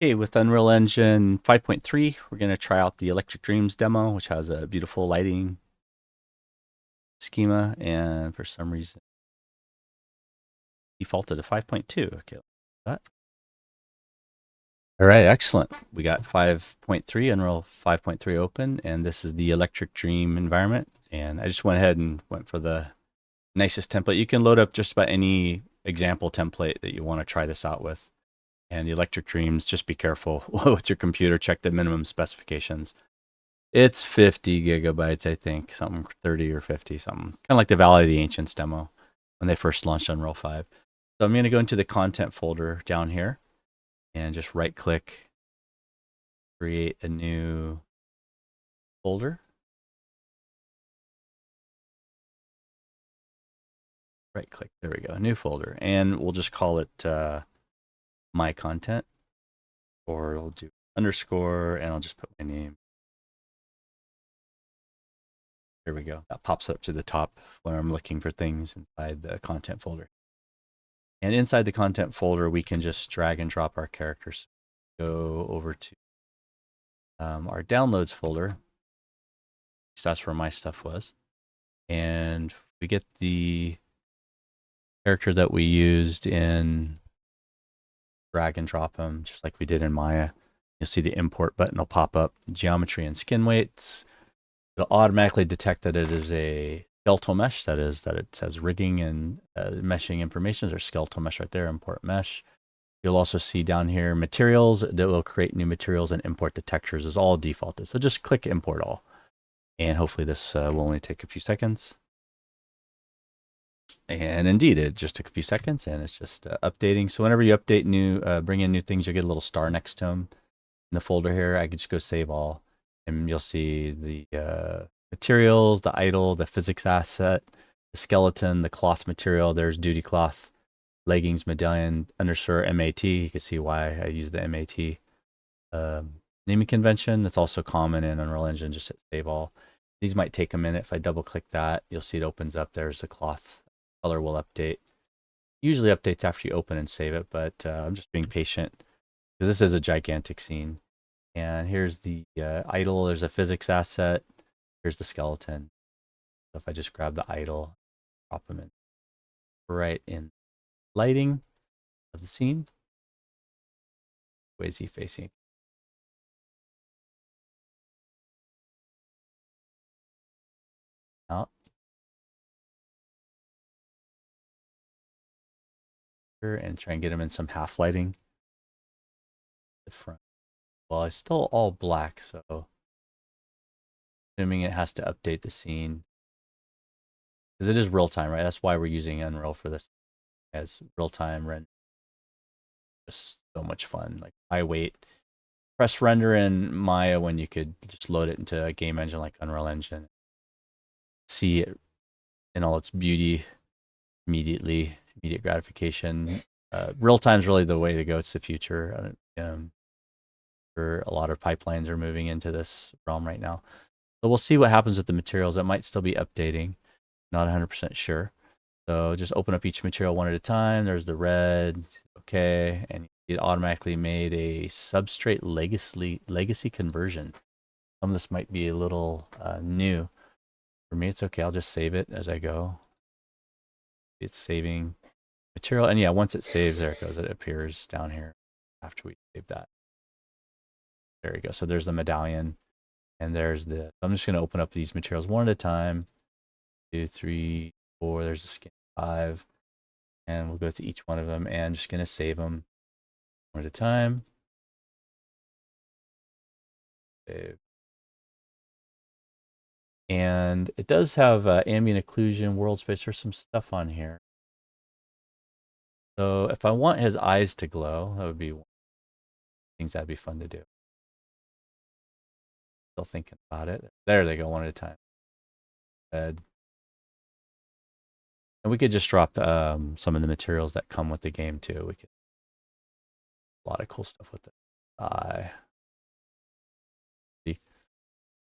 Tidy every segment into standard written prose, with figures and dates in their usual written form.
Okay, with Unreal Engine 5.3, we're going to try out the Electric Dreams demo, which has a beautiful lighting schema, and for some reason defaulted to 5.2. Okay, that. All right, excellent. We got 5.3, Unreal 5.3 open, and this is the Electric Dream environment. And I just went ahead and went for the nicest template. You can load up just about any example template that you want to try this out with. And the Electric Dreams, just be careful with your computer, check the minimum specifications. It's 50 gigabytes, I think, something 30 or 50, something. Kind of like the Valley of the Ancients demo when they first launched Unreal 5. So I'm going to go into the content folder down here and just right click, create a new folder. Right click, there we go, new folder. And we'll just call it my content, or we'll do underscore and I'll just put my name. There we go. That pops up to the top when I'm looking for things inside the content folder. And inside the content folder, we can just drag and drop our characters. Go over to our downloads folder. That's where my stuff was. And we get the character that we used in, drag and drop them, just like we did in Maya. You'll see the import button will pop up, geometry and skin weights. It'll automatically detect that it is a skeletal mesh, that is, that it says rigging and meshing information. There's skeletal mesh right there, import mesh. You'll also see down here materials that will create new materials and import the textures is all defaulted. So just click import all. And hopefully this will only take a few seconds. And indeed, it just took a few seconds and it's just updating. So whenever you update new, bring in new things, you'll get a little star next to them in the folder here. I can just go save all and you'll see the materials, the idle, the physics asset, the skeleton, the cloth material. There's duty cloth, leggings, medallion, underscore MAT. You can see why I use the MAT naming convention. That's also common in Unreal Engine. Just hit save all. These might take a minute. If I double click that, you'll see it opens up. There's the cloth. Color will update. Usually updates after you open and save it, but I'm just being patient because this is a gigantic scene. And here's the idle. There's a physics asset. Here's the skeleton. So if I just grab the idle, drop them in right in lighting of the scene. Where is he facing? Out. And try and get him in some half lighting. The front. Well, it's still all black, so assuming it has to update the scene because it is real time, right? That's why we're using Unreal for this as real time render. Just so much fun. Like I wait, press render in Maya when you could just load it into a game engine like Unreal Engine, see it in all its beauty immediately, immediate gratification. Real time is really the way to go. It's the future. For a lot of pipelines are moving into this realm right now. So we'll see what happens with the materials. It might still be updating. Not 100% sure. So just open up each material one at a time. There's the red. Okay. And it automatically made a substrate legacy conversion. Some of this might be a little new. For me, it's okay. I'll just save it as I go. It's saving material. And yeah, once it saves, there it goes. It appears down here after we save that. There we go. So there's the medallion. And there's the, I'm just going to open up these materials one at a time. 2, 3, 4. There's the skin. 5. And we'll go to each one of them and just going to save them one at a time. Save. And it does have ambient occlusion, world space. There's some stuff on here. So if I want his eyes to glow, that would be things that'd be fun to do. Still thinking about it. There they go, one at a time. And we could just drop some of the materials that come with the game too. We could a lot of cool stuff with it. Eye.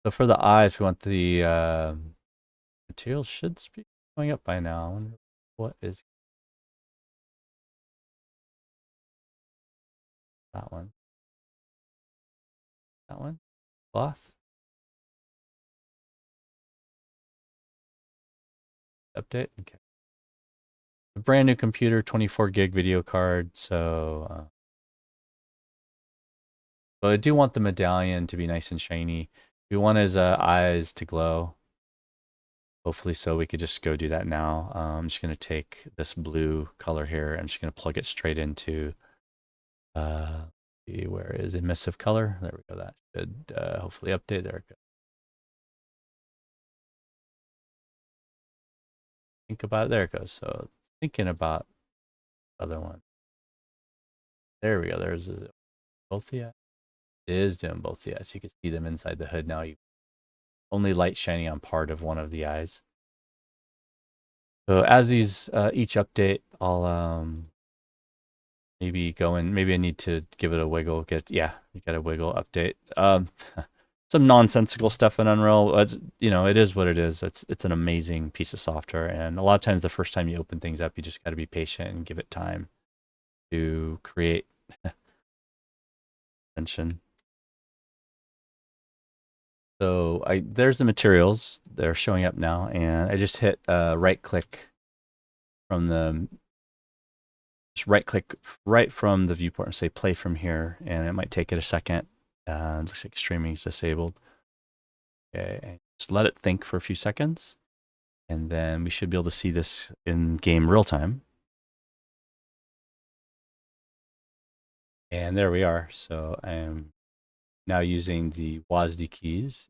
So for the eyes, we want the materials should be going up by now. I wonder what is that one. That one? Cloth? Update? Okay. A brand new computer, 24 gig video card. So, but I do want the medallion to be nice and shiny. We want his eyes to glow. Hopefully so we could just go do that now. I'm just going to take this blue color here. I'm just going to plug it straight into, where is emissive color? There we go. That should hopefully update. There it goes. Think about it. There it goes. So thinking about the other one. There we go. There's both the eyes. It is doing both the eyes. You can see them inside the hood now. You only light shining on part of one of the eyes. So as these each update, I'll maybe go in. Maybe I need to give it a wiggle. You got a wiggle update. Some nonsensical stuff in Unreal. It is what it is. It's an amazing piece of software, and a lot of times the first time you open things up, you just got to be patient and give it time to create attention. So there's the materials. They're showing up now, and I just hit right click from the right from the viewport and say play from here, and it might take it a second. Looks like streaming is disabled. Okay, and just let it think for a few seconds, and then we should be able to see this in game real time. And there we are. So I am now using the WASD keys.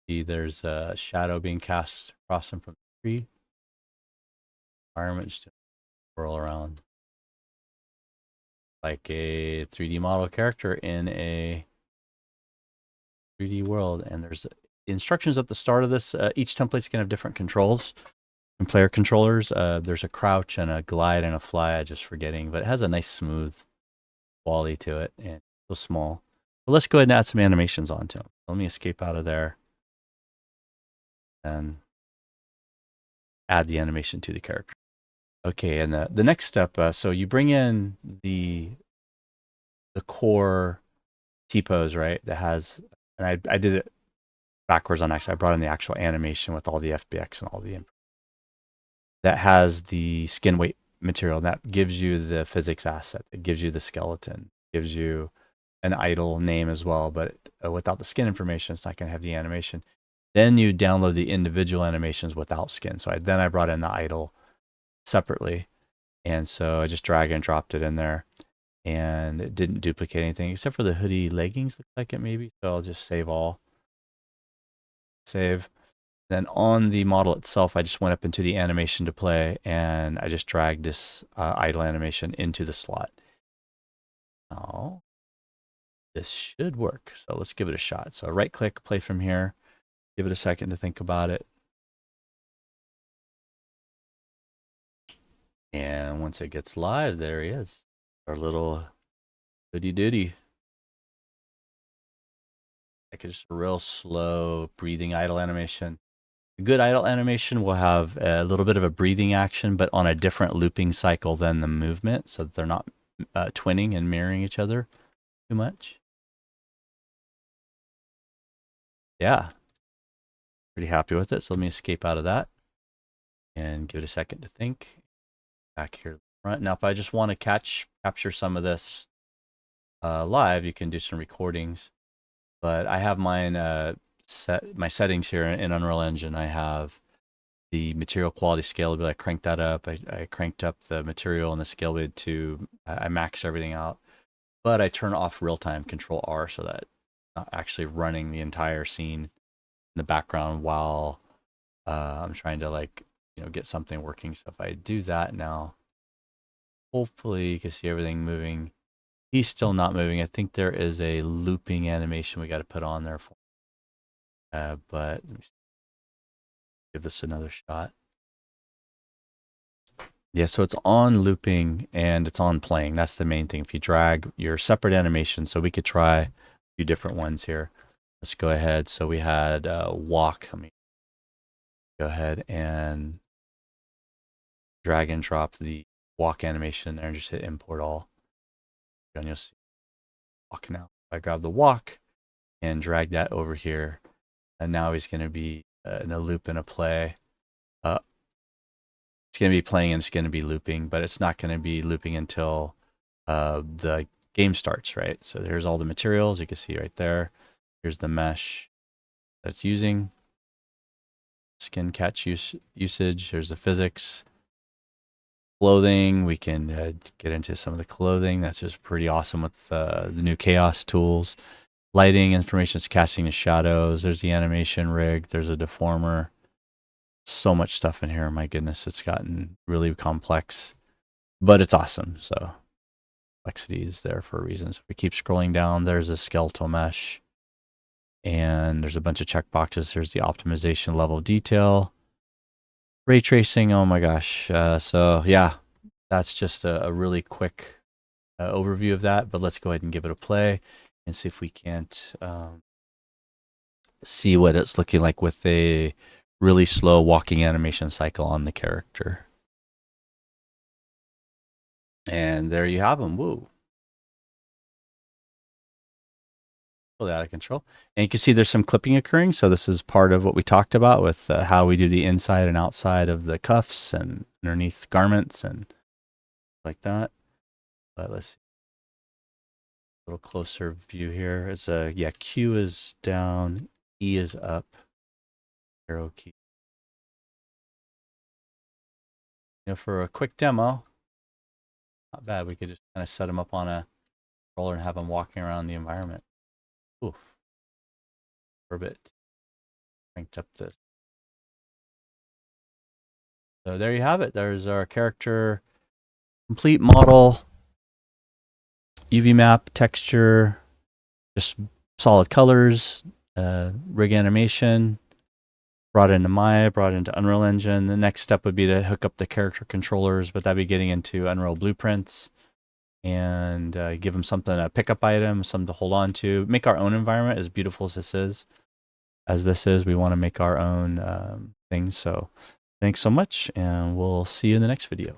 See, there's a shadow being cast across them from the tree. Environment just to whirl around like a 3D model character in a 3D world. And there's instructions at the start of this. Each template's going to have different controls and player controllers. There's a crouch and a glide and a fly. I'm just forgetting, but it has a nice smooth quality to it and so small. But let's go ahead and add some animations onto them. Let me escape out of there and add the animation to the character. Okay, and the next step, so you bring in the core T-pose, right? That has, and I did it backwards on X. I brought in the actual animation with all the FBX and all the that has the skin weight material. That gives you the physics asset. It gives you the skeleton. Gives you an idle name as well. But without the skin information, it's not going to have the animation. Then you download the individual animations without skin. So then I brought in the idle separately. And so I just drag and dropped it in there. And it didn't duplicate anything except for the hoodie leggings. Look like it maybe. So I'll just save all. Save. Then on the model itself, I just went up into the animation to play, and I just dragged this idle animation into the slot. Now, this should work. So let's give it a shot. So right click, play from here. Give it a second to think about it. And once it gets live, there he is. Our little goody doody. Like just a real slow breathing idle animation. A good idle animation will have a little bit of a breathing action, but on a different looping cycle than the movement, so that they're not twinning and mirroring each other too much. Yeah, pretty happy with it. So let me escape out of that and give it a second to think. Back here to the front. Now, if I just want to capture some of this live, you can do some recordings. But I have mine my settings here in Unreal Engine. I have the material quality scalability. I cranked that up. I cranked up the material and the scalability to, I maxed everything out. But I turn off real-time Control R so that I'm not actually running the entire scene in the background while I'm trying to get something working. So if I do that now, hopefully you can see everything moving. He's still not moving. I think there is a looping animation we got to put on there for. But let me give this another shot. Yeah, so it's on looping and it's on playing. That's the main thing. If you drag your separate animation, so we could try a few different ones here. Let's go ahead. So we had walk. Let me go ahead and drag and drop the walk animation there and just hit import all. And you'll see walk now. I grab the walk and drag that over here, and now he's going to be in a loop and a play. It's going to be playing and it's going to be looping, but it's not going to be looping until the game starts, right? So here's all the materials you can see right there. Here's the mesh that it's using. Skin catch usage. Here's the physics. Clothing, we can get into some of the clothing. That's just pretty awesome with the new chaos tools. Lighting, information, casting the shadows. There's the animation rig. There's a deformer. So much stuff in here. My goodness, it's gotten really complex, but it's awesome. So complexity is there for a reason. So if we keep scrolling down, there's a skeletal mesh, and there's a bunch of checkboxes. Here's the optimization level of detail. Ray tracing, oh my gosh. So yeah, that's just a really quick overview of that, but let's go ahead and give it a play and see if we can't see what it's looking like with a really slow walking animation cycle on the character. And there you have them. Woo. Totally out of control. And you can see there's some clipping occurring. So this is part of what we talked about with how we do the inside and outside of the cuffs and underneath garments and like that. But let's see. A little closer view here. It's yeah, Q is down, E is up, arrow key. You know, for a quick demo, not bad. We could just kind of set them up on a roller and have them walking around the environment. Oof. For a bit. Cranked up this. So there you have it. There's our character complete model, UV map, texture, just solid colors, rig animation, brought into Maya, brought into Unreal Engine. The next step would be to hook up the character controllers, but that'd be getting into Unreal blueprints and give them something, a pickup item, something to hold on to. Make our own environment, as beautiful as this is. We want to make our own things. So thanks so much, and we'll see you in the next video.